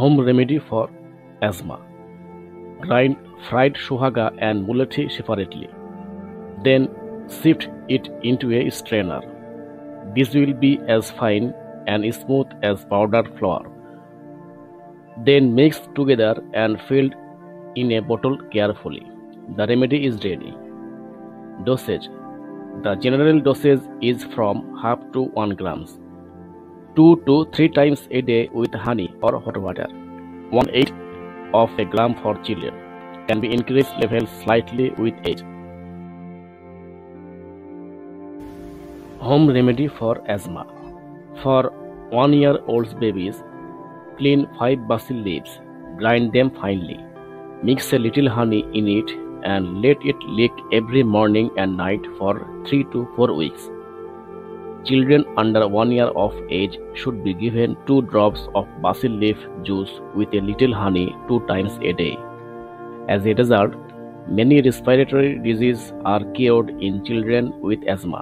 Home remedy for asthma. Grind fried suhaga and mulethi separately. Then sift it into a strainer. This will be as fine and smooth as powdered flour. Then mix together and filled in a bottle carefully. The remedy is ready. Dosage. The general dosage is from half to 1 grams. 2 to 3 times a day with honey or hot water. 1/8 of a gram for children. Can be increased level slightly with age. Home remedy for asthma. For 1-year-old babies, clean 5 basil leaves, grind them finely. Mix a little honey in it and let it leak every morning and night for 3 to 4 weeks. Children under 1 year of age should be given 2 drops of basil leaf juice with a little honey 2 times a day. As a result, many respiratory diseases are cured in children with asthma.